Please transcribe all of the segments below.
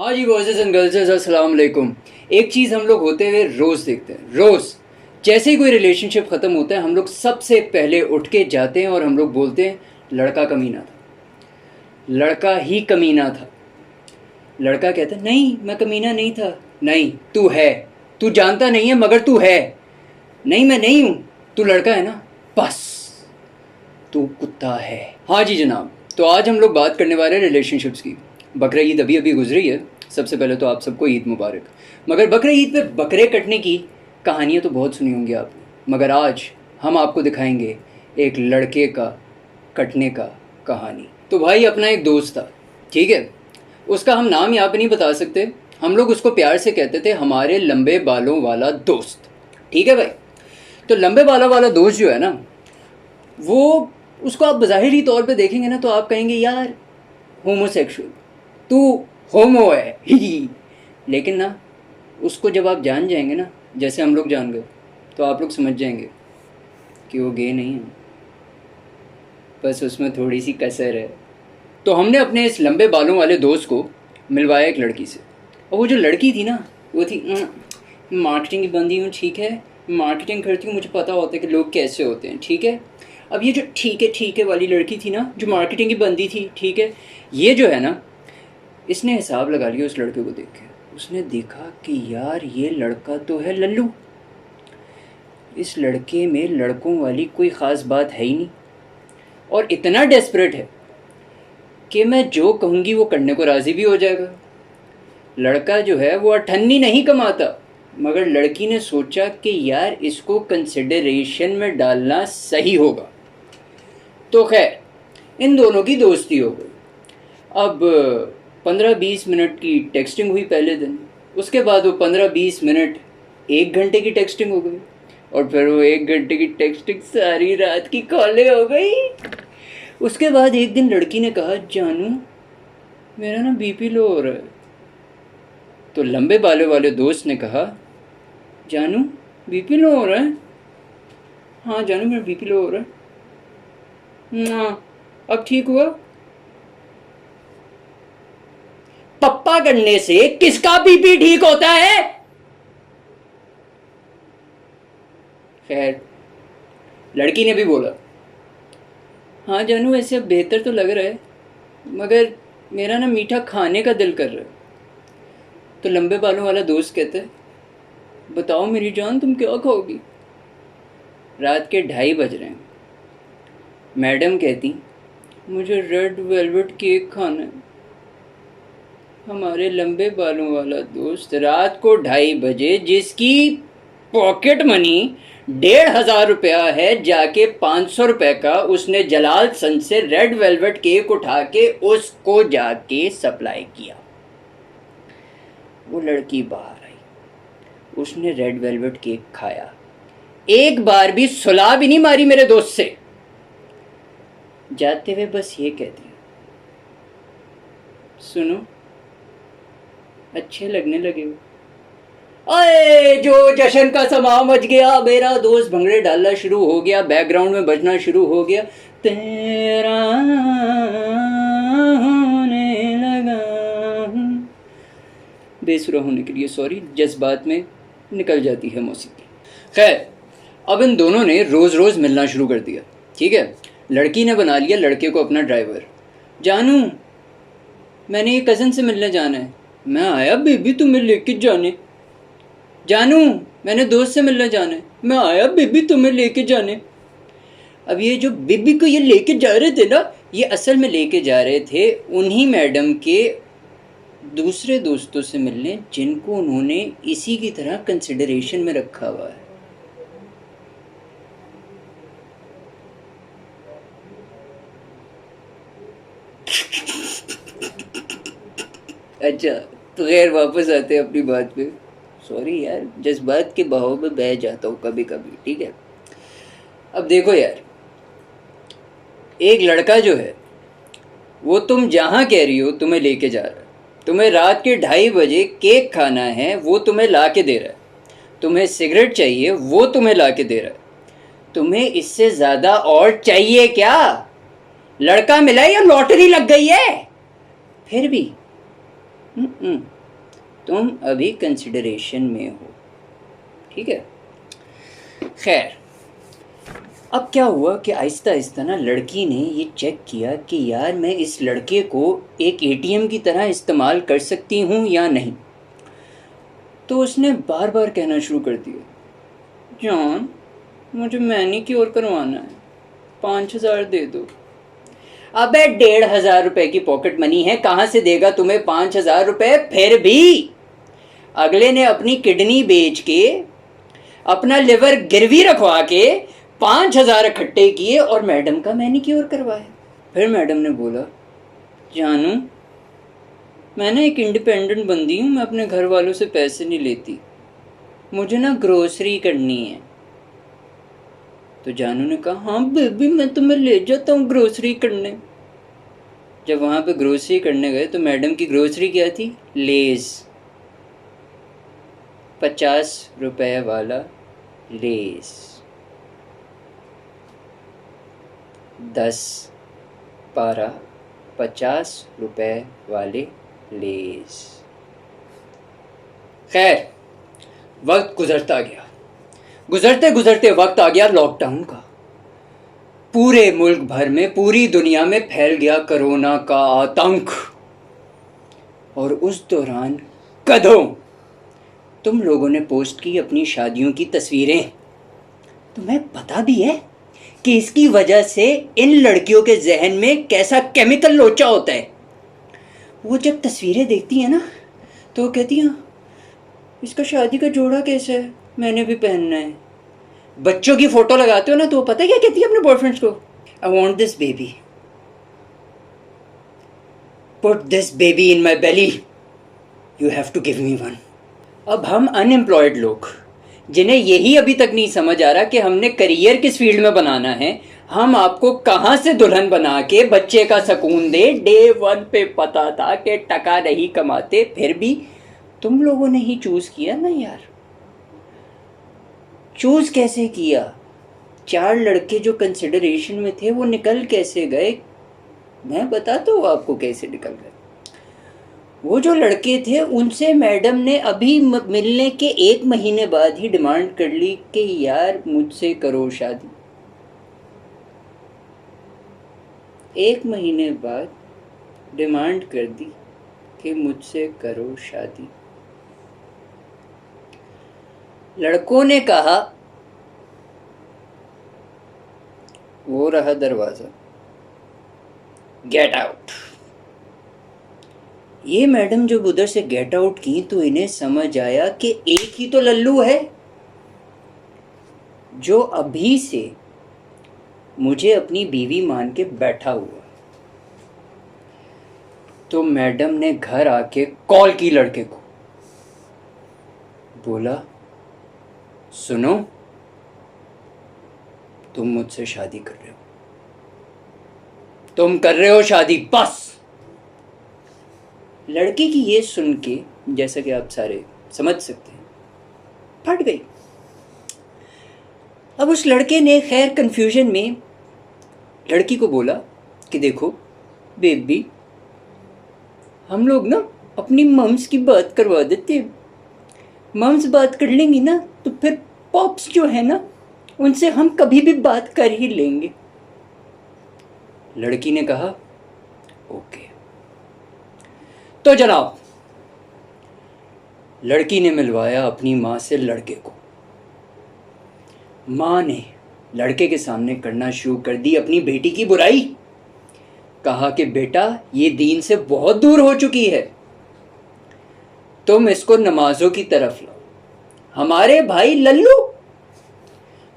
हाँ जी boys and girls, अस्सलाम वालेकुम। एक चीज़ हम लोग होते हुए रोज़ देखते हैं, रोज़ जैसे ही कोई रिलेशनशिप ख़त्म होता है हम लोग सबसे पहले उठ के जाते हैं और हम लोग बोलते हैं लड़का कमीना था, लड़का ही कमीना था। लड़का कहता है नहीं मैं कमीना नहीं था। नहीं तू है, तू जानता नहीं है मगर तू है। नहीं मैं नहीं हूँ, तू लड़का है ना, बस तू कुत्ता है। हाँ जी जनाब, तो आज हम लोग बात करने वाले हैं रिलेशनशिप्स की। बकरा ईद अभी अभी गुजरी है, सबसे पहले तो आप सबको ईद मुबारक। मगर बकरा ईद पे बकरे कटने की कहानियाँ तो बहुत सुनी होंगी आपने, मगर आज हम आपको दिखाएंगे एक लड़के का कटने का कहानी। तो भाई अपना एक दोस्त था, ठीक है, उसका हम नाम यहाँ पे नहीं बता सकते, हम लोग उसको प्यार से कहते थे हमारे लंबे बालों वाला दोस्त। ठीक है भाई, तो लंबे बालों वाला दोस्त जो है ना, वो उसको आप ज़ाहिरी तौर पे देखेंगे ना तो आप कहेंगे यार होमोसेक्सुअल, तू होमो है ही। लेकिन ना उसको जब आप जान जाएंगे ना, जैसे हम लोग जान गए, तो आप लोग समझ जाएंगे कि वो गे नहीं है, बस उसमें थोड़ी सी कसर है। तो हमने अपने इस लंबे बालों वाले दोस्त को मिलवाया एक लड़की से, और वो जो लड़की थी ना वो थी मार्केटिंग की बंदी हूँ, ठीक है, मार्केटिंग करती हूँ, मुझे पता होता है कि लोग कैसे होते हैं, ठीक है। अब ये जो ठीक है वाली लड़की थी ना, जो मार्केटिंग की बंदी थी, ठीक है, ये जो है ना, इसने हिसाब लगा लिया उस लड़के को देख के। उसने देखा कि यार ये लड़का तो है लल्लू, इस लड़के में लड़कों वाली कोई ख़ास बात है ही नहीं, और इतना डेस्परेट है कि मैं जो कहूँगी वो करने को राज़ी भी हो जाएगा। लड़का जो है वो अठन्नी नहीं कमाता, मगर लड़की ने सोचा कि यार इसको कंसिडरेशन में डालना सही होगा। तो खैर इन दोनों की दोस्ती हो गई। अब 15-20 मिनट की टेक्सटिंग हुई पहले दिन, उसके बाद वो 15-20 मिनट 1 घंटे की टेक्सटिंग हो गई, और फिर वो 1 घंटे की टेक्सटिंग सारी रात की कॉलें हो गई। उसके बाद एक दिन लड़की ने कहा जानू मेरा ना बीपी लो हो रहा है। तो लंबे बालों वाले दोस्त ने कहा जानू बीपी लो हो रहा है? हाँ जानू मेरा बीपी लो हो रहा है। हाँ अब ठीक हुआ? पप्पा करने से किसका बीपी ठीक होता है? खैर लड़की ने भी बोला हाँ जानू ऐसे अब बेहतर तो लग रहा है, मगर मेरा ना मीठा खाने का दिल कर रहा है। तो लंबे बालों वाला दोस्त कहता है बताओ मेरी जान तुम क्या खाओगी? रात के 2:30 बज रहे हैं। मैडम कहती मुझे रेड वेलवेट केक खाना है। हमारे लंबे बालों वाला दोस्त रात को 2:30 बजे, जिसकी पॉकेट मनी 1,500 रुपया है, जाके 500 रुपये का उसने जलाल सन से रेड वेलवेट केक उठा के उसको जाके सप्लाई किया। वो लड़की बाहर आई, उसने रेड वेलवेट केक खाया, एक बार भी सुलह भी नहीं मारी मेरे दोस्त से। जाते हुए बस ये कहती सुनो अच्छे लगने लगे हो। अरे जो जश्न का समा मच गया, मेरा दोस्त भंगड़े डालना शुरू हो गया, बैकग्राउंड में बजना शुरू हो गया, तेरा होने लगा। बेसुरा होने के लिए सॉरी, जज्बात में निकल जाती है मौसीकी। खैर अब इन दोनों ने रोज़ रोज़ मिलना शुरू कर दिया, ठीक है। लड़की ने बना लिया लड़के को अपना ड्राइवर। जानू मैंने ये कज़न से मिलने जाना है। मैं आया बेबी तुम्हें लेके जाने। जानू मैंने दोस्त से मिलने जाना है। मैं आया बेबी तुम्हें लेके जाने। अब ये जो बेबी को ये लेके जा रहे थे ना, ये असल में लेके जा रहे थे उन्हीं मैडम के दूसरे दोस्तों से मिलने, जिनको उन्होंने इसी की तरह कंसिडरेशन में रखा हुआ है। अच्छा तो खैर वापस आते हैं अपनी बात पे। सॉरी यार, जज्बात के बहाव में बह जाता हूँ कभी कभी, ठीक है। अब देखो यार, एक लड़का जो है वो तुम जहाँ कह रही हो तुम्हें लेके जा रहा है, तुम्हें रात के 2:30 बजे केक खाना है वो तुम्हें ला के दे रहा है, तुम्हें सिगरेट चाहिए वो तुम्हें ला के दे रहा है, तुम्हें इससे ज़्यादा और चाहिए क्या? लड़का मिला या लॉटरी लग गई है? फिर भी तुम अभी कंसिडरेशन में हो, ठीक है। खैर, अब क्या हुआ कि आहिस्ता आहिस्ता ना लड़की ने ये चेक किया कि यार मैं इस लड़के को एक एटीएम की तरह इस्तेमाल कर सकती हूँ या नहीं। तो उसने बार बार कहना शुरू कर दिया, जॉन मुझे मैनीक्योर करवाना है, 5,000 दे दो। अबे 1,500 रुपए की पॉकेट मनी है, कहाँ से देगा तुम्हें 5,000 रुपए। फिर भी अगले ने अपनी किडनी बेच के, अपना लिवर गिरवी रखवा के 5,000 इकट्ठे किए और मैडम का मैनीक्योर करवाया। फिर मैडम ने बोला, जानू मैं ना एक इंडिपेंडेंट बंदी हूँ, मैं अपने घर वालों से पैसे नहीं लेती, मुझे ना ग्रोसरी करनी है। तो जानू ने कहा, हाँ बेबी मैं तुम्हें ले जाता हूँ ग्रोसरी करने। जब वहाँ पे ग्रोसरी करने गए तो मैडम की ग्रोसरी क्या थी, लेज, 50 रुपए वाला लेज, 10, 12, 50 रुपए वाले लेज। खैर, वक्त गुजरता गया, गुजरते गुजरते वक्त आ गया लॉकडाउन का। पूरे मुल्क भर में, पूरी दुनिया में फैल गया कोरोना का आतंक। और उस दौरान कदों तुम लोगों ने पोस्ट की अपनी शादियों की तस्वीरें। तुम्हें पता भी है कि इसकी वजह से इन लड़कियों के जहन में कैसा केमिकल लोचा होता है। वो जब तस्वीरें देखती है ना तो वो कहती हैं, इसका शादी का जोड़ा कैसा है, मैंने भी पहनना है। बच्चों की फोटो लगाते हो ना तो वो पता है क्या कहती है अपने बॉयफ्रेंड्स को, I want this baby, put this baby in my belly, you have to give me one. अब हम अनएम्प्लॉयड लोग, जिन्हें यही अभी तक नहीं समझ आ रहा कि हमने करियर किस फील्ड में बनाना है, हम आपको कहाँ से दुल्हन बना के बच्चे का सुकून दे। डे 1 पे पता था कि टका नहीं कमाते, फिर भी तुम लोगों ने ही चूज किया ना यार। चूज कैसे किया? 4 लड़के जो कंसिडरेशन में थे वो निकल कैसे गए? मैं बताता हूँ आपको कैसे निकल गए। वो जो लड़के थे उनसे मैडम ने अभी मिलने के 1 महीने बाद ही डिमांड कर ली कि यार मुझसे करो शादी। 1 महीने बाद डिमांड कर दी कि मुझसे करो शादी। लड़कों ने कहा, वो रहा दरवाजा, गेट आउट। ये मैडम जब उधर से गेट आउट की तो इन्हें समझ आया कि एक ही तो लल्लू है जो अभी से मुझे अपनी बीवी मान के बैठा हुआ। तो मैडम ने घर आके कॉल की लड़के को, बोला, सुनो तुम मुझसे शादी कर रहे हो, तुम कर रहे हो शादी, बस। लड़की की ये सुन के, जैसा कि आप सारे समझ सकते हैं, फट गई। अब उस लड़के ने खैर कंफ्यूजन में लड़की को बोला कि देखो बेबी, हम लोग ना अपनी मम्स की बात करवा देते हैं, मम्स बात कर लेंगी ना तो फिर पॉप्स जो है ना उनसे हम कभी भी बात कर ही लेंगे। लड़की ने कहा, ओके। तो जनाब, लड़की ने मिलवाया अपनी माँ से लड़के को। माँ ने लड़के के सामने करना शुरू कर दी अपनी बेटी की बुराई। कहा कि बेटा ये दीन से बहुत दूर हो चुकी है, तुम इसको नमाजों की तरफ लाओ। हमारे भाई लल्लू,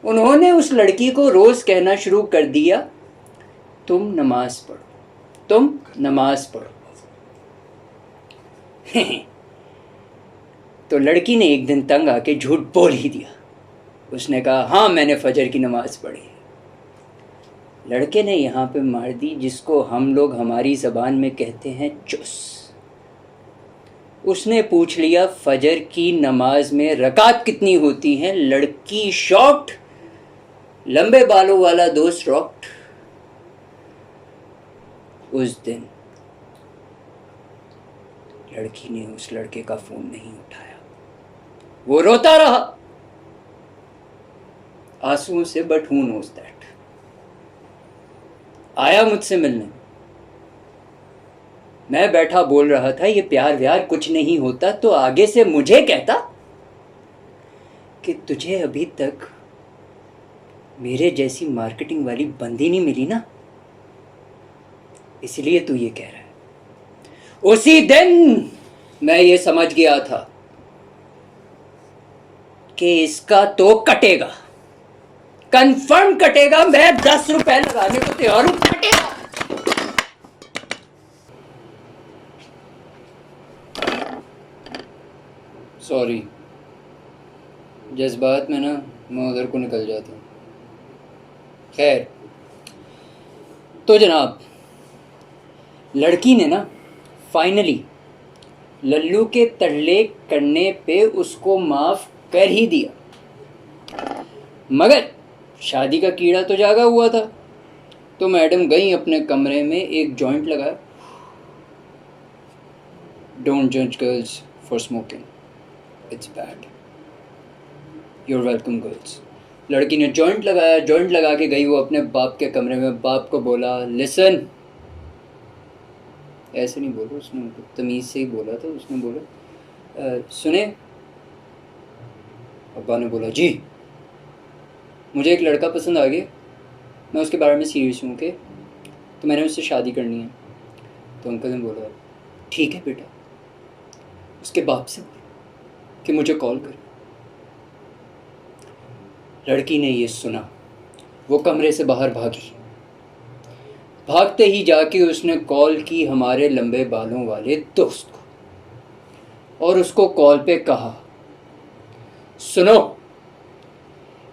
उन्होंने उस लड़की को रोज कहना शुरू कर दिया, तुम नमाज पढ़ो, तुम नमाज पढ़ो। तो लड़की ने एक दिन तंग आके झूठ बोल ही दिया। उसने कहा, हाँ मैंने फजर की नमाज पढ़ी। लड़के ने यहाँ पे मार दी जिसको हम लोग हमारी ज़बान में कहते हैं चुस। उसने पूछ लिया फजर की नमाज में रकात कितनी होती हैं। लड़की शॉक्ड, लंबे बालों वाला दोस्त रॉक्ड। उस दिन लड़की ने उस लड़के का फोन नहीं उठाया। वो रोता रहा आंसुओं से, बट हू नोज दैट। आया मुझसे मिलने, मैं बैठा बोल रहा था ये प्यार व्यार कुछ नहीं होता, तो आगे से मुझे कहता कि तुझे अभी तक मेरे जैसी मार्केटिंग वाली बंदी नहीं मिली ना, इसलिए तू ये कह रहा है। उसी दिन मैं ये समझ गया था कि इसका तो कटेगा, कंफर्म कटेगा। मैं 10 रुपए लगाने को तैयार हूं, कटेगा। सॉरी, जज्बात में ना मैं उधर को निकल जाता हूं। खैर, तो जनाब, लड़की ने ना फाइनली लल्लू के तरले करने पे उसको माफ कर ही दिया, मगर शादी का कीड़ा तो जागा हुआ था। तो मैडम गई अपने कमरे में, एक जॉइंट लगाया। डोंट जज girls for smoking, it's bad. You're welcome girls. लड़की ने जॉइंट लगाया, जॉइंट लगा के गई वो अपने बाप के कमरे में। बाप को बोला, लिसन, ऐसे नहीं बोला उसने, तमीज़ से ही बोला था। उसने बोला, सुने। अब्बा ने बोला, जी। मुझे एक लड़का पसंद आ गया, मैं उसके बारे में सीरियस हूँ कि तो मैंने उससे शादी करनी है। तो अंकल ने बोला, ठीक है बेटा, उसके बाप से बोल कि मुझे कॉल कर। लड़की ने ये सुना, वो कमरे से बाहर भागी। भागते ही जाके उसने कॉल की हमारे लंबे बालों वाले दोस्त को, और उसको कॉल पे कहा, सुनो,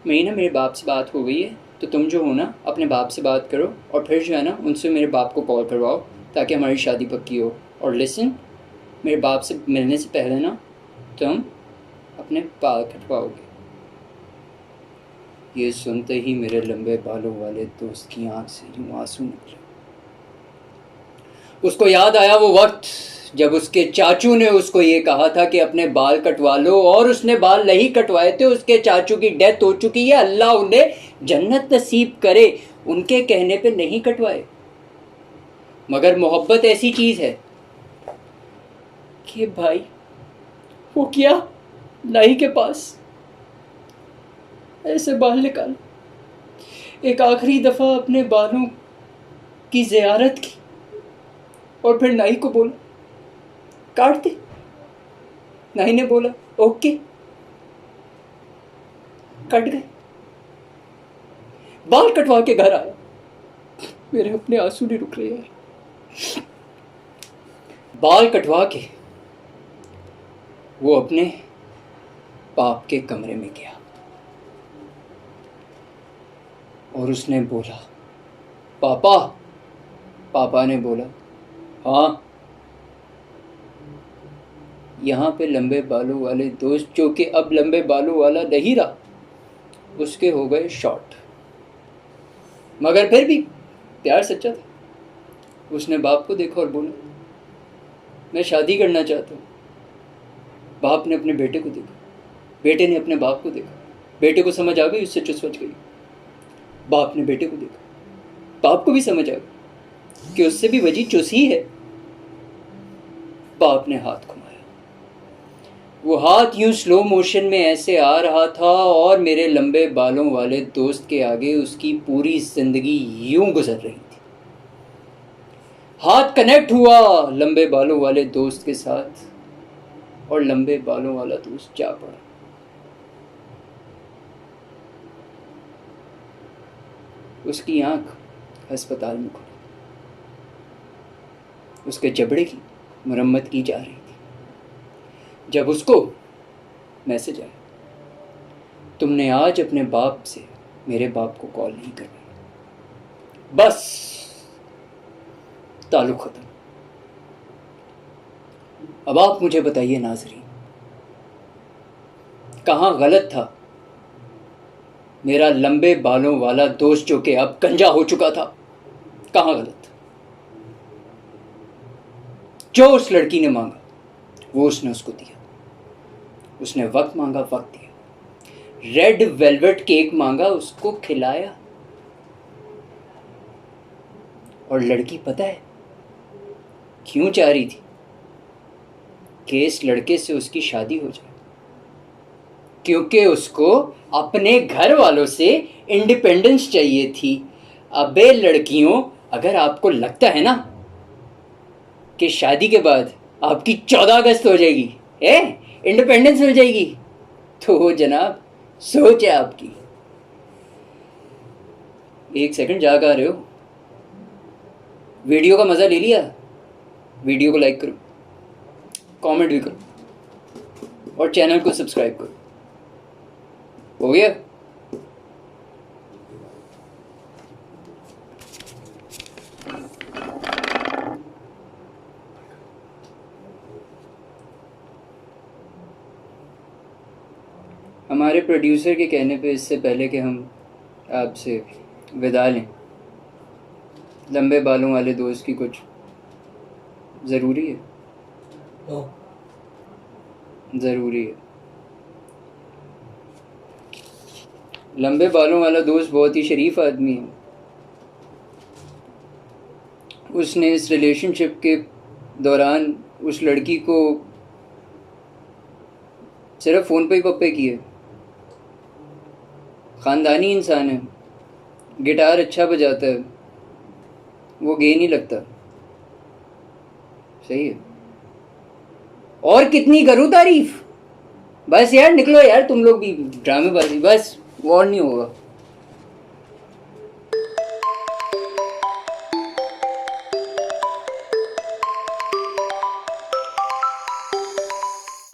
मेरे बाप से बात हो गई है, तो तुम जो हो ना अपने बाप से बात करो, और फिर जो है ना उनसे मेरे बाप को कॉल करवाओ ताकि हमारी शादी पक्की हो। और लिसन, मेरे बाप से मिलने से पहले ना तुम अपने बाल कटवाओगे। ये सुनते ही मेरे लंबे बालों वाले दोस्त की आंख से यूं आंसू निकले। उसको याद आया वो वक्त जब उसके चाचू ने उसको ये कहा था कि अपने बाल कटवा लो, और उसने बाल नहीं कटवाए थे। उसके चाचू की डेथ हो चुकी है, अल्लाह उन्हें जन्नत नसीब करे, उनके कहने पे नहीं कटवाए। मगर मोहब्बत ऐसी चीज है कि भाई वो किया नाई के पास ऐसे बाल निकाल, एक आखिरी दफा अपने बालों की जियारत की, और फिर नाई को बोला काट दे। नाई ने बोला ओके, कट गए। बाल कटवा के घर आया, मेरे अपने आंसू नहीं रुक रहे यार। बाल कटवा के वो अपने बाप के कमरे में गया और उसने बोला, पापा। पापा ने बोला, हाँ। यहाँ पे लंबे बालों वाले दोस्त, जो कि अब लंबे बालों वाला नहीं रहा, उसके हो गए शॉर्ट। मगर फिर भी प्यार सच्चा था। उसने बाप को देखा और बोला, मैं शादी करना चाहता हूँ। बाप ने अपने बेटे को देखा, बेटे ने अपने बाप को देखा, बेटे को समझ आ गई, उससे चुसवच गई। बाप ने बेटे को देखा, बाप को भी समझ आ गई कि उससे भी वजी चुस ही है। बाप ने हाथ घुमाया, वो हाथ यूं स्लो मोशन में ऐसे आ रहा था, और मेरे लंबे बालों वाले दोस्त के आगे उसकी पूरी जिंदगी यूं गुजर रही थी। हाथ कनेक्ट हुआ लंबे बालों वाले दोस्त के साथ, और लंबे बालों वाला दोस्त जा पड़ा। उसकी आंख अस्पताल में खुली, उसके जबड़े की मरम्मत की जा रही थी, जब उसको मैसेज आया, तुमने आज अपने बाप से मेरे बाप को कॉल नहीं करवाई, बस ताल्लुक खत्म। अब आप मुझे बताइए नाज़रीन, कहाँ गलत था मेरा लंबे बालों वाला दोस्त जो कि अब गंजा हो चुका था? कहाँ गलत था? जो उस लड़की ने मांगा वो उसने उसको दिया। उसने वक्त मांगा, वक्त दिया। रेड वेलवेट केक मांगा, उसको खिलाया। और लड़की पता है क्यों चाह रही थी कि इस लड़के से उसकी शादी हो जाए? क्योंकि उसको अपने घर वालों से इंडिपेंडेंस चाहिए थी। अबे लड़कियों, अगर आपको लगता है ना कि शादी के बाद आपकी 14 अगस्त हो जाएगी, इंडिपेंडेंस मिल जाएगी, तो जनाब सोच है आपकी। एक सेकंड, जा कर रहे हो? वीडियो का मज़ा ले लिया? वीडियो को लाइक करो, कमेंट भी करो और चैनल को सब्सक्राइब करो। हो गया? हमारे प्रोड्यूसर के कहने पे इससे पहले कि हम आपसे विदा लें, लंबे बालों वाले दोस्त की कुछ ज़रूरी है। ज़रूरी है। लंबे बालों वाला दोस्त बहुत ही शरीफ आदमी है। उसने इस रिलेशनशिप के दौरान उस लड़की को सिर्फ फ़ोन पे ही पप्पे किए। ख़ानदानी इंसान है, गिटार अच्छा बजाता है, वो गे नहीं लगता। सही है। और कितनी करूँ तारीफ? बस यार निकलो यार, तुम लोग भी ड्रामेबाजी, बस और नहीं होगा।